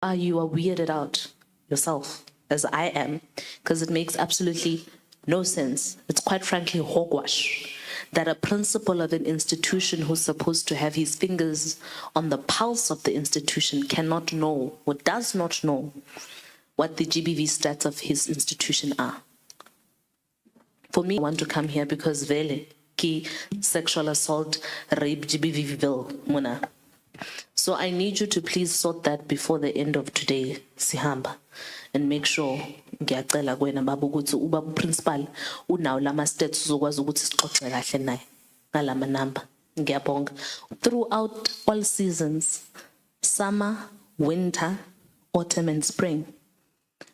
You are weirded out yourself, as I am, because it makes absolutely no sense. It's quite frankly hogwash that a principal of an institution who's supposed to have his fingers on the pulse of the institution cannot know or does not know what the GBV stats of his institution are. For me, I want to come here because vele ki sexual assault, rape, GBV bill, muna. So I need you to please sort that before the end of today, Sihamba, and make sure ngiyacela kuwena baba ukuthi ubaba principal unawo lama stats uzokwazi ukuthi sixoxe kahle naye ngalama number. Ngiyabonga. Throughout all seasons, summer, winter, autumn and spring,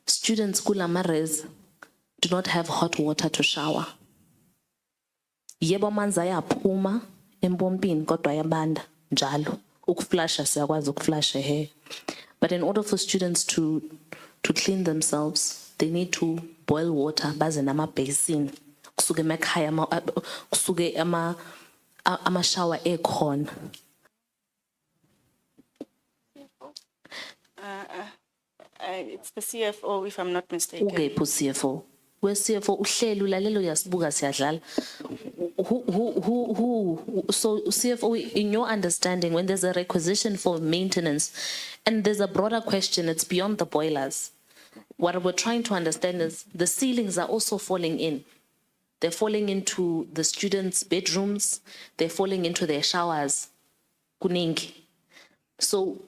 students kulama res do not have hot water to shower. Yebo manzi ayaphuma empompini kodwa ayabanda njalo. Ukuflasha siyakwazi ukuflasha hair. But in order for students to clean themselves, they need to boil water baze nama basin. Kusuke emakhaya kusuke ama shower ekhona. It's the CFO, if I'm not mistaken. Okay, CFO. Where CFO uhlelo lalelo yasibuka siyadlala. Who? So CFO, in your understanding, when there's a requisition for maintenance, and there's a broader question, it's beyond the boilers. What we're trying to understand is the ceilings are also falling in. They're falling into the students' bedrooms. They're falling into their showers. Kuningi. So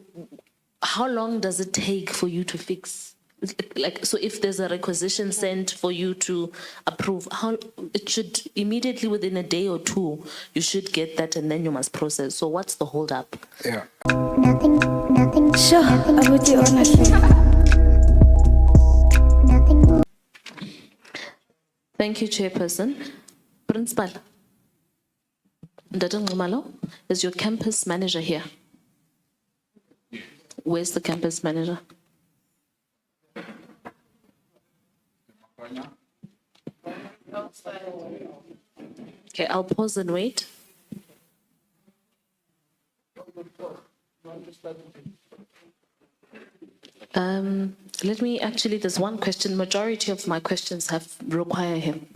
how long does it take for you to fix? Like, so if there's a requisition sent for you to approve, how it should immediately within a day or two, you should get that and then you must process. So what's the hold up? Yeah. Nothing. Sure, I would do honestly. Nothing. Thank you, Chairperson. Principal, Ndadeng Ngumalo, is your campus manager here? Where's the campus manager? Okay, I'll pause and wait. Let me actually, there's one question. Majority of my questions require him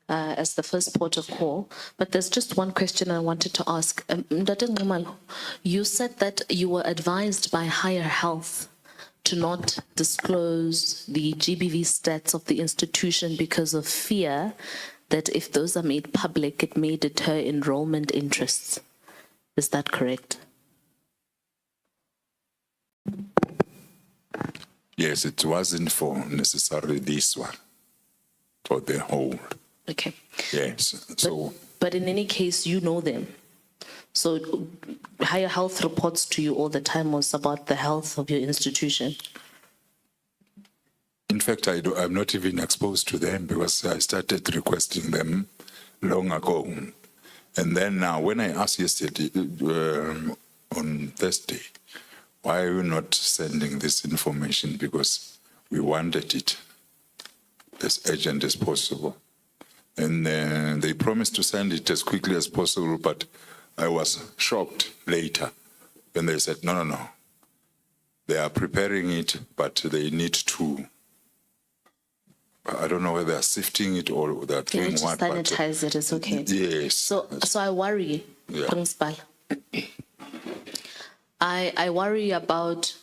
as the first port of call, but there's just one question I wanted to ask. Ndadeng Ngumalo, you said that you were advised by Higher Health to not disclose the GBV stats of the institution because of fear that if those are made public, it may deter enrollment interests. Is that correct? Yes, it wasn't for necessarily this one, for the whole. Okay. Yes. So But in any case, you know them. So Higher Health reports to you all the time was about the health of your institution. in fact, I'm not even exposed to them because I started requesting them long ago. And then now, when I asked yesterday, on Thursday, why are you not sending this information? Because we wanted it as urgent as possible. And they promised to send it as quickly as possible, but I was shocked later when they said, no. They are preparing it, but they need to, I don't know whether they're sifting it or they're Yeah, doing just what. but, sanitize it, it's okay. Yes. So I worry, Yeah. Principal. I worry about,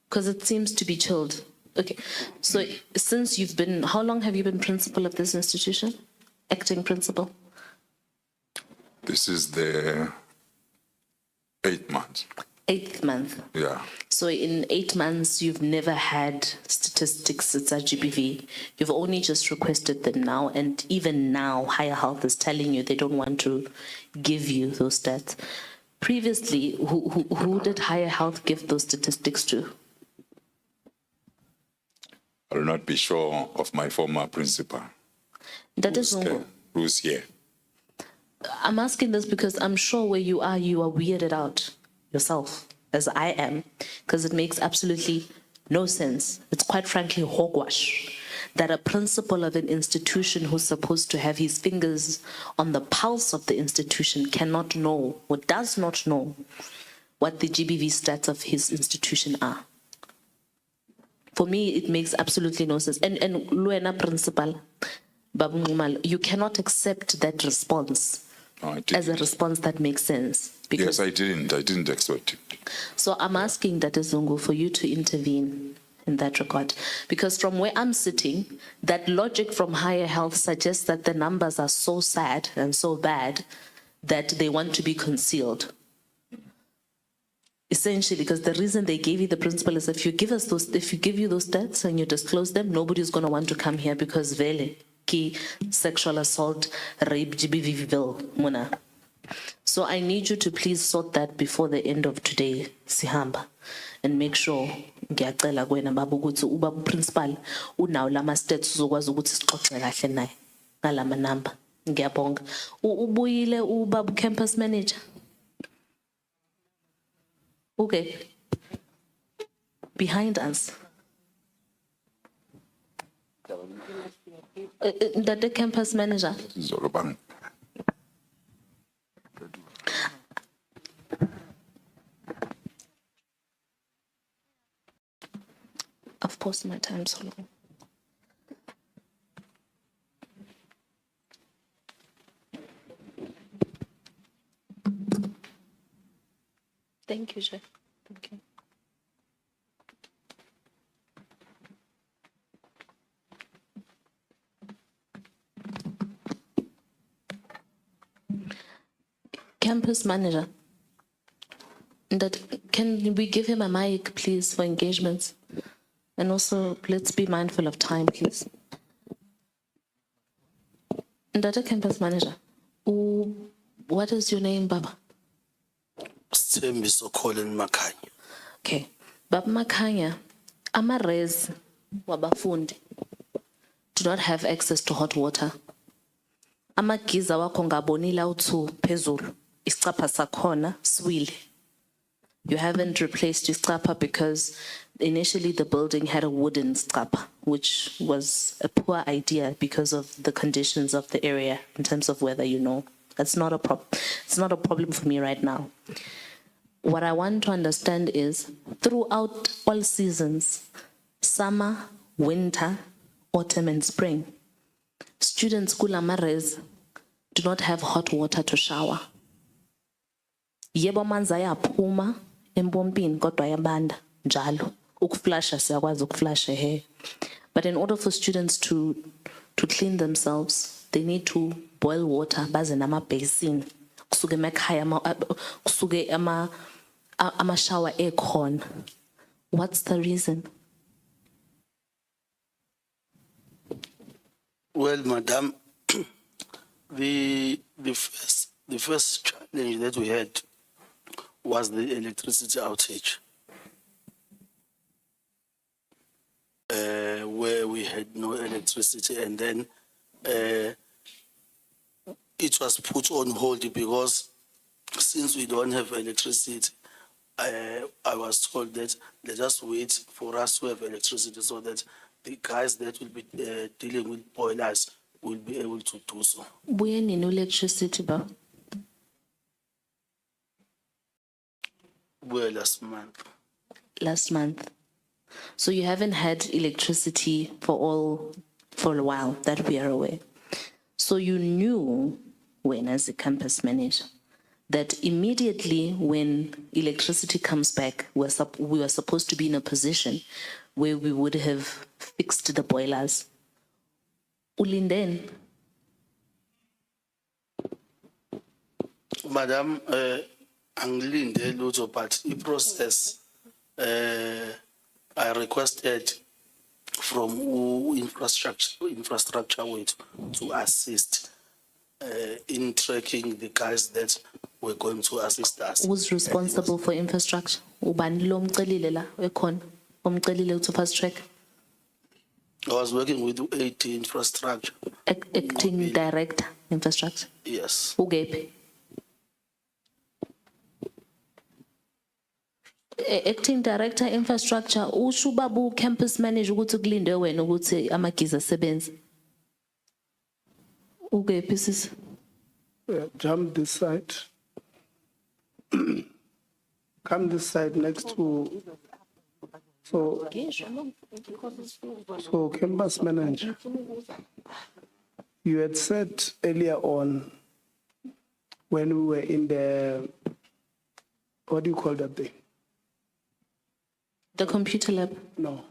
because it seems to be chilled. Okay, so since you've been, how long have you been principal of this institution? Acting principal? This is the 8th month. 8th month. Yeah. So in 8 months, you've never had statistics at GBV. You've only just requested them now. And even now, Higher Health is telling you they don't want to give you those stats. Previously, who did Higher Health give those statistics to? I will not be sure of my former principal. That is Who's here? I'm asking this because I'm sure where you are weirded out yourself, as I am, because it makes absolutely no sense. It's quite frankly hogwash that a principal of an institution who's supposed to have his fingers on the pulse of the institution cannot know or does not know what the GBV stats of his institution are. For me, it makes absolutely no sense. And Luena principal, Babu Nxumalo, you cannot accept that response No, I as a didn't. response that makes sense. Yes, I didn't expect it. So I'm asking Dr. Zungu for you to intervene in that regard. Because from where I'm sitting, that logic from higher health suggests that the numbers are so sad and so bad that they want to be concealed. Essentially, because the reason they gave you the principle is if you give you those stats and you disclose them, nobody's going to want to come here because vele ki sexual assault, rape, GBV, muna. So I need you to please sort that before the end of today, Sihamba, and make sure ngiyacela kuwena baba ukuthi ubaba principal unawo lama stats uzokwazi ukuthi sixoxe kahle naye ngalama number. Ngiyabonga. Ubuyile ubaba campus manager. Okay. Behind us. The campus manager. Zolobang. I've paused my time so long. Thank you, Chef. Thank you. Campus manager. Can we give him a mic, please, for engagements? And also, let's be mindful of time, please. Data campus manager. What is your name, Baba? Sithembiso Colin Makhanya. Okay. Baba Makanya, ama-res wabafundi do not have access to hot water. Amagiza wakho ngabonile awuthu phezulu. Isicapha sakhona siwile. You haven't replaced isicapha because initially the building had a wooden scapa, which was a poor idea because of the conditions of the area in terms of weather, you know. That's not a problem. It's not a problem for me right now. What I want to understand is throughout all seasons, summer, winter, autumn and spring, students kulamares do not have hot water to shower. Yebo manzi ayaphuma empompini kodwa yabanda njalo. Ukuflasha siyakwazi ukuflasha hair. But in order for students to clean themselves, they need to boil water baze nama basin. Kusuke emakhaya kusuke ama shower aircon. What's the reason? Well, madam, the first challenge that we had was the electricity outage, where we had no electricity, and then it was put on hold because since we don't have electricity, I was told that they just wait for us to have electricity so that the guys that will be dealing with boilers will be able to do so. When in electricity, ba? Well, last month. Last month. So you haven't had electricity for a while, that we are aware. So you knew when, as a campus manager, that immediately when electricity comes back, we were supposed to be in a position where we would have fixed the boilers. Ulinden. Madam, Anglinde Luto, but the process I requested from infrastructure with to assist in tracking the guys that were going to assist us. Who's responsible for infrastructure? Ubani lo mcelile la ekhona omcelile to fast track? I was working with AT infrastructure. Acting director infrastructure. Yes. Ugephi? Acting director infrastructure usho babu campus manager ukuthi kulinde wena ukuthi amagiza asebenze. Ugephi sis? Jump this side. Come this side next to So, campus manager, you had said earlier on when we were in the, what do you call that thing? The computer lab. No,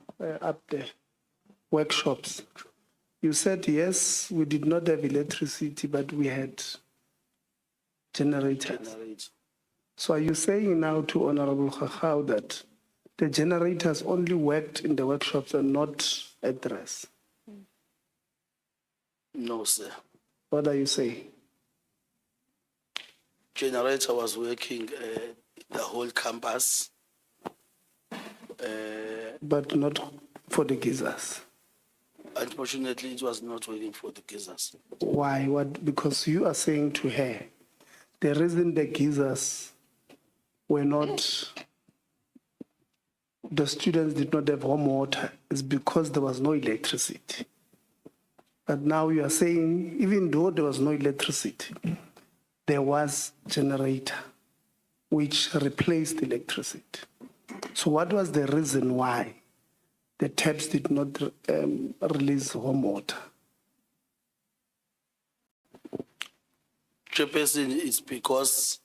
up there, workshops. You said, yes, we did not have electricity, but we had generators. Generate. So are you saying now to Honorable Khakhau that the generators only worked in the workshops and not at the rest? No, sir. What are you saying? Generator was working the whole campus. But not for the geysers. Unfortunately, it was not working for the geysers. Why? What? Because you are saying to her, the reason the geysers were not, the students did not have home water is because there was no electricity. But now you are saying, even though there was no electricity, there was generator which replaced electricity. So what was the reason why the taps did not release home water? Chairperson, it's because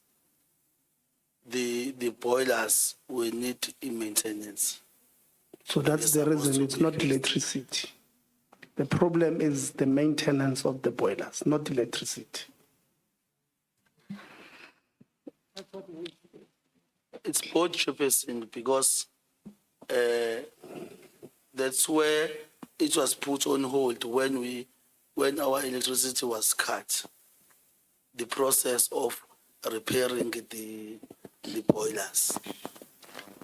the boilers will need maintenance. So that's the reason, it's not electricity. The problem is the maintenance of the boilers, not electricity. It's both, Chairperson, because that's where it was put on hold when our electricity was cut. The process of repairing the boilers.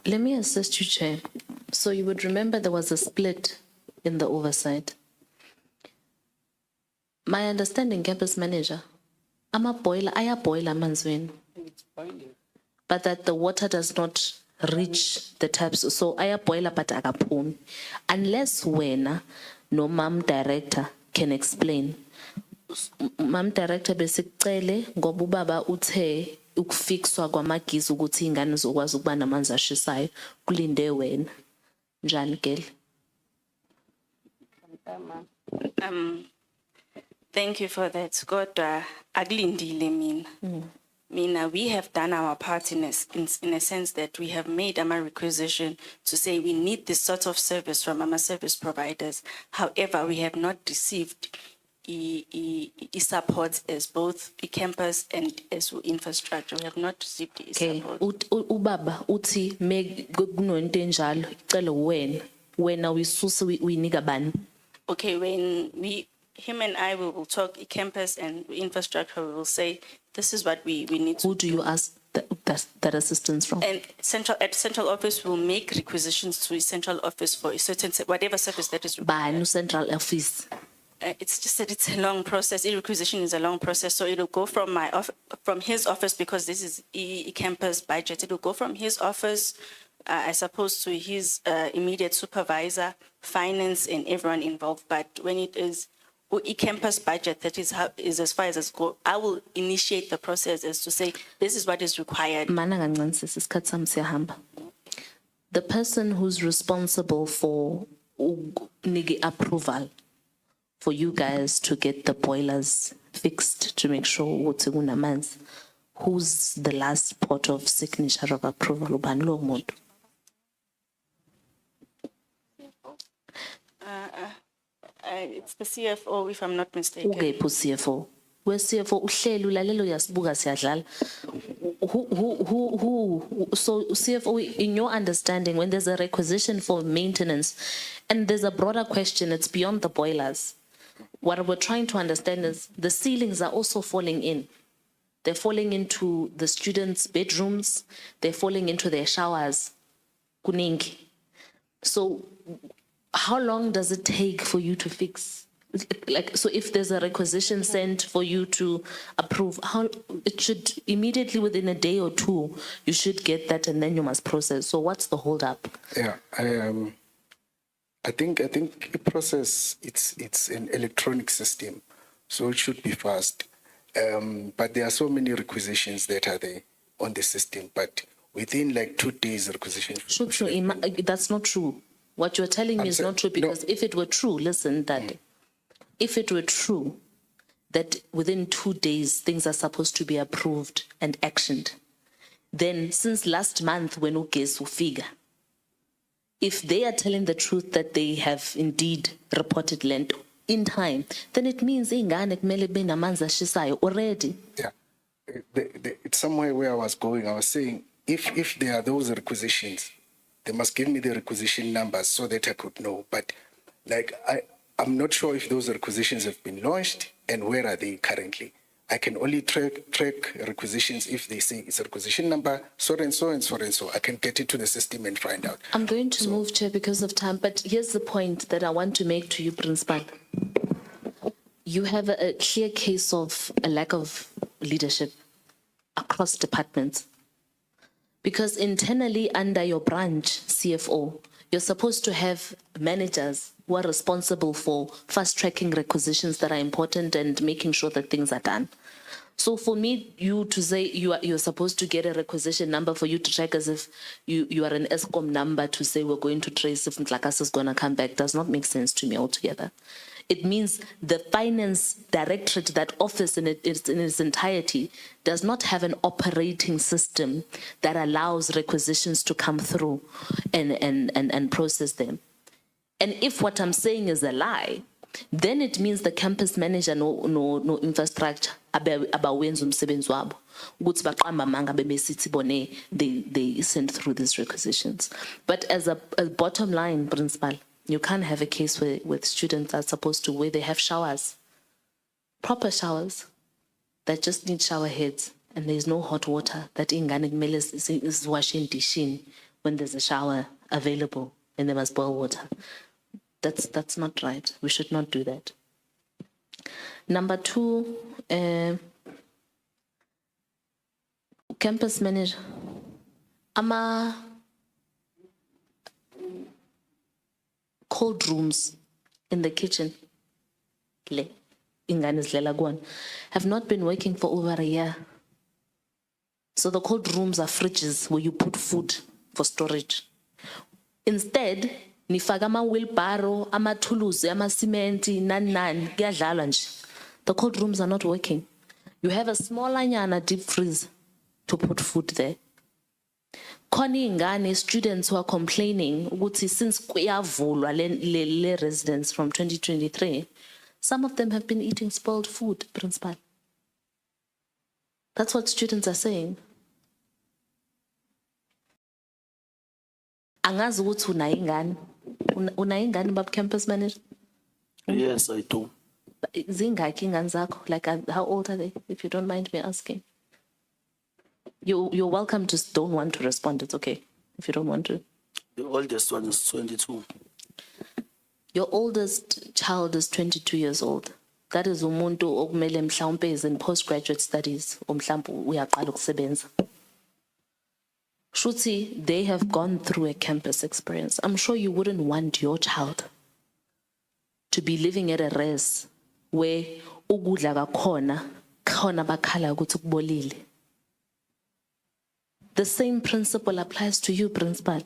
Let me assist you, Chair. So you would remember there was a split in the oversight. My understanding, campus manager, I'm a boiler, I a boiler manzwin. But that the water does not reach the taps. So I a boiler but agapun. Unless when no ma'am director can explain. Ma'am director basically ngoba ubaba uthe ukufixwa kwamagisi ukuthi ingane zokwazi ukuba namanzi ashisayo kulinde wena. Njani Gele? Thank you for that. Kodwa akulindile mina. Mina, we have done our part in a sense that we have made a requisition to say we need this sort of service from our service providers. However, we have not received support as both the campus and as infrastructure. We have not received the Okay. support. Ubaba uthi me kunonto enjalo icela wena uyisusa uyinika bani? Okay, when him and I will talk campus and infrastructure, we will say, this is what we need to Who do you ask that assistance from? And central office will make requisitions to a central office for a certain, whatever service that is required. Bani central office? It's just that it's a long process. A requisition is a long process. So it'll go from from his office, because this is a campus budget. It'll go from his office, I suppose, to his immediate supervisor, finance, and everyone involved. But when it is a campus budget, that is as far as go, I will initiate the process as to say, this is what is required. Mana kancane sisi, isikhathi sami siyahamba. The person who's responsible for nigi approval for you guys to get the boilers fixed to make sure ukuthi kunamanzi, who's the last port of signature of approval? Ubani lo muntu? It's the CFO, if I'm not mistaken. Ukephi CFO? We CFO uhlelo lalela uyasibuka siyadlala. So CFO, in your understanding, when there's a requisition for maintenance and there's a broader question, it's beyond the boilers. What we're trying to understand is the ceilings are also falling in. They're falling into the students' bedrooms. They're falling into their showers. Kuningi. So how long does it take for you to fix? Like, so if there's a requisition sent for you to approve, how it should immediately within a day or two, you should get that and then you must process. So what's the hold up? Yeah, I think the process, it's an electronic system, so it should be fast. But there are so many requisitions that are there on the system, but within like 2 days requisition. That's not true. What you're telling me is not true, because if it were true, listen, that if it were true that within 2 days things are supposed to be approved and actioned, then since last month when uGesi ufika, if they are telling the truth that they have indeed reported land in time, then it means ingane kumele kube namanzi ashisayo already. Yeah, it's somewhere where I was going. I was saying, if there are those requisitions, they must give me the requisition numbers so that I could know. But like I'm not sure if those requisitions have been launched and where are they currently. I can only track requisitions if they say it's a requisition number, so and so and so and so. I can get into the system and find out. I'm going to move, Chair, because of time, but here's the point that I want to make to you, Principal. You have a clear case of a lack of leadership across departments. Because internally under your branch, CFO, you're supposed to have managers who are responsible for fast-tracking requisitions that are important and making sure that things are done. So for me, you to say you're supposed to get a requisition number for you to track as if you are an ESCOM number to say we're going to trace if Nhlakas is going to come back does not make sense to me altogether. It means the finance directorate, that office in its entirety, does not have an operating system that allows requisitions to come through and process them. And if what I'm saying is a lie, then it means the campus manager no infrastructure abawenza umsebenzi wabo ukuthi baqamba amanga bebesithi bone they send through these requisitions. But as a bottom line, Principal, you can't have a case with students that are supposed to, where they have showers, proper showers that just need shower heads, and there's no hot water that ingane kumele is washing dishin when there's a shower available and they must boil water. That's not right. We should not do that. Number two, campus manager. Cold rooms in the kitchen have not been working for over a year. So the cold rooms are fridges where you put food for storage. Instead, nifaka ama-wheelbarrow, ama-tools, ama-cement, nani, kuyadlalwa nje. The cold rooms are not working. You have a smaller nyana deep freeze to put food there. Khona ingane students who are complaining ukuthi since kuyavulwa le residents from 2023, some of them have been eating spoiled food, Principal. That's what students are saying. Angazi ukuthi unayo ingane bab campus manager? Yes, I do. Zingaki ingane zakho? Like how old are they, if you don't mind me asking? You're welcome to don't want to respond. It's okay if you don't want to. The oldest one is 22. Your oldest child is 22 years old. That is umuntu okumele mhlawumbe is in postgraduate studies or mhlawumbe uyaqala ukusebenza. Shuti, they have gone through a campus experience. I'm sure you wouldn't want your child to be living at a res where ukudla kakhona bakhala ukuthi kubolile. The same principle applies to you, Principal.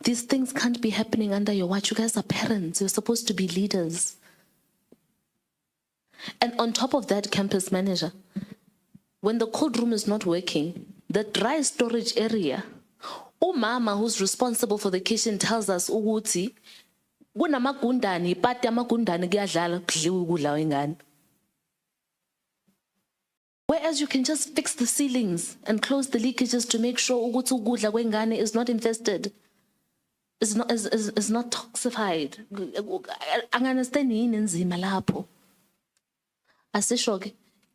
These things can't be happening under your watch. You guys are parents. You're supposed to be leaders. And on top of that, campus manager, when the cold room is not working, the dry storage area, umama who's responsible for the kitchen tells us, ukuthi, kunamagundane, ipati yamagundane kuyadlala kudliwa ukudla wengane. Whereas you can just fix the ceilings and close the leakages to make sure ukuthi ukudla kwengane is not infested, is not toxified. Anganestani yini enzima lapho. Asisho ke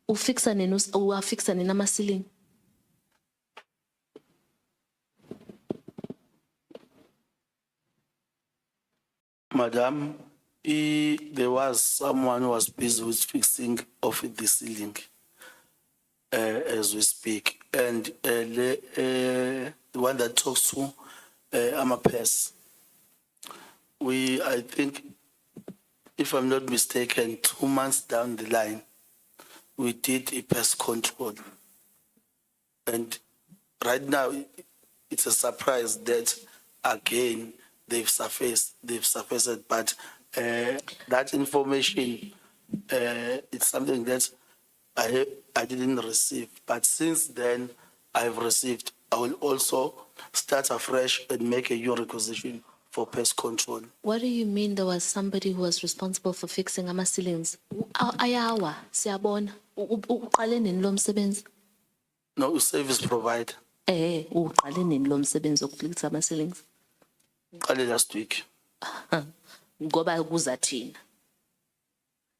ufixa nini ama ceiling. Madam, there was someone who was busy with fixing of the ceiling. As we speak, and the one that talks to Amapes, I think, if I'm not mistaken, 2 months down the line, we did a pest control, and right now it's a surprise that again they've surfaced, but that information, it's something that I didn't receive. But since then, I've received. I will also start afresh and make a new requisition for pest control. What do you mean there was somebody who was responsible for fixing ama ceilings? Ayawa, siyabona. Uqale nini lo msebenzi? No, service provider. Uqale nini lo msebenzi wokufixa ama ceilings? Early last week. Ngoba kuza thina.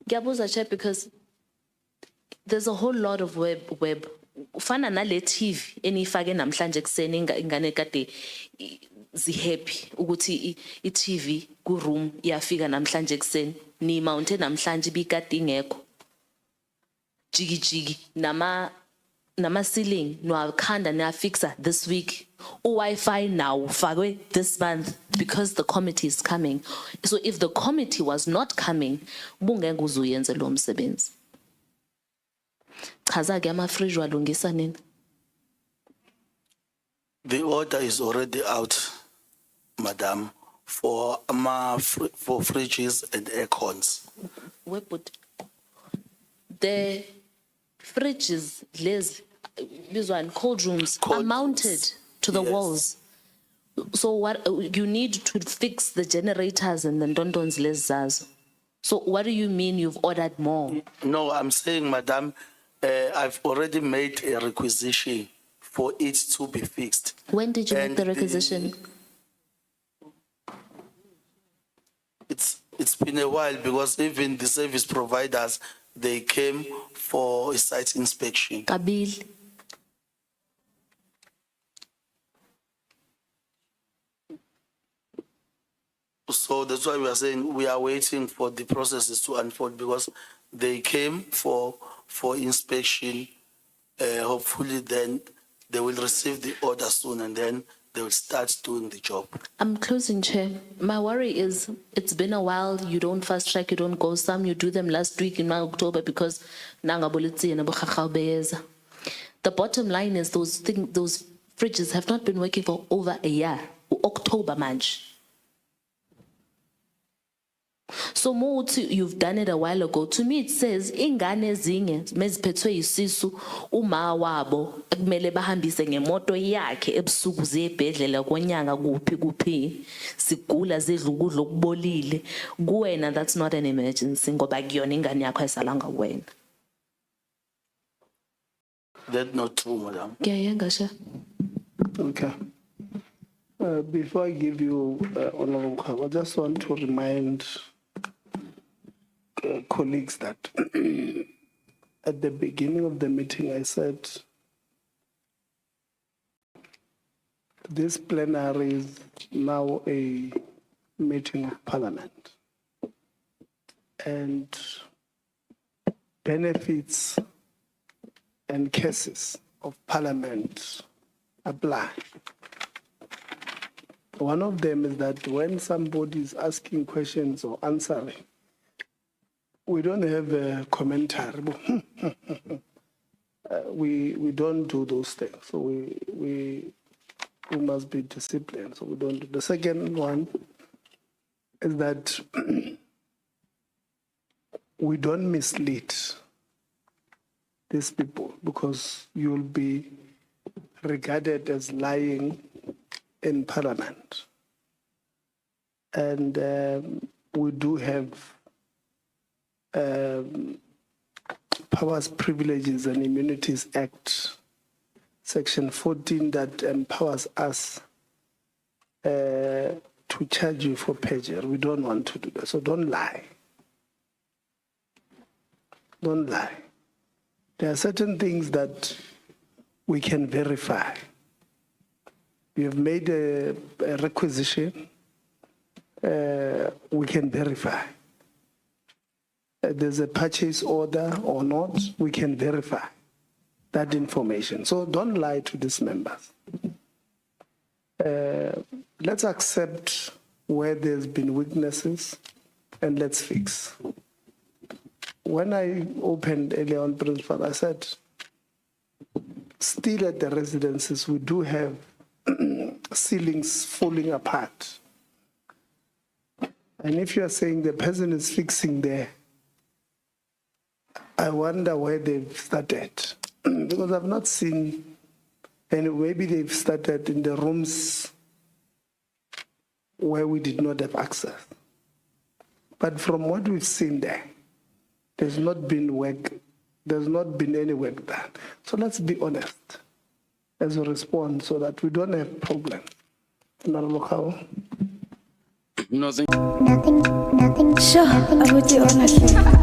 Ngiyabuza che because there's a whole lot of web. Ufana nale TV enifake namhlanje ekseni ingane kade zihappy ukuthi iTV ku room iyafika namhlanje ekseni ni mount namhlanje bikade ingekho. Jigi nama ceiling no akhanda na fixa this week. Wi-Fi now fakwe this month because the committee is coming. So if the committee was not coming, bungeke uzuyenze lo msebenzi. Chaza ke ama fridge walungisa nini? The order is already out, madam, for fridges and air cons. Where put the fridges, these one cold rooms are Cold mounted rooms, to the yes. walls. So what you need to fix the generators and the dondons leszazo. So what do you mean you've ordered more? No, I'm saying, madam, I've already made a requisition for it to be fixed. When did you make And the requisition? It's been a while because even the service providers, they came for a site inspection. Kabil. So that's why we are saying we are waiting for the processes to unfold because they came for inspection. Hopefully then they will receive the order soon and then they will start doing the job. I'm closing, Chair. My worry is it's been a while. You don't fast track, you don't go. Some you do them last week in October because nangabolitsi and Khakhau beyeza. The bottom line is those fridges have not been working for over a year. October March. So you've done it a while ago. To me, it says ingane zinge meziphethwe yisisu uma wabo kumele bahambise ngemoto yakhe ebusuku ziyebhedlela konyanga kuphi sigula zidla ukudla okubolile kuwena. That's not an emergency ngoba kuyona ingane yakho ayisalanga wena. That's not true, madam. Ngiyayenga sha. Okay. Before I give you, Honorable Khakhau, I just want to remind colleagues that at the beginning of the meeting, I said this plenary is now a meeting of Parliament, and benefits and cases of Parliament apply. One of them is that when somebody is asking questions or answering, we don't have a commentary. We don't do those things. So we must be disciplined. So we don't do. The second one is that we don't mislead these people because you'll be regarded as lying in Parliament. And we do have Powers, Privileges and Immunities Act, Section 14, that empowers us to charge you for perjury. We don't want to do that. So don't lie. Don't lie. There are certain things that we can verify. We have made a requisition. We can verify. There's a purchase order or not, we can verify that information. So don't lie to these members. Let's accept where there's been weaknesses and let's fix. When I opened earlier on, Principal, I said, still at the residences, we do have ceilings falling apart. And if you are saying the person is fixing there, I wonder where they've started. Because I've not seen, and maybe they've started in the rooms where we did not have access. But from what we've seen there, there's not been work, there's not been any work done. So let's be honest as a response so that we don't have problems. Nothing. Sure, I would be honest.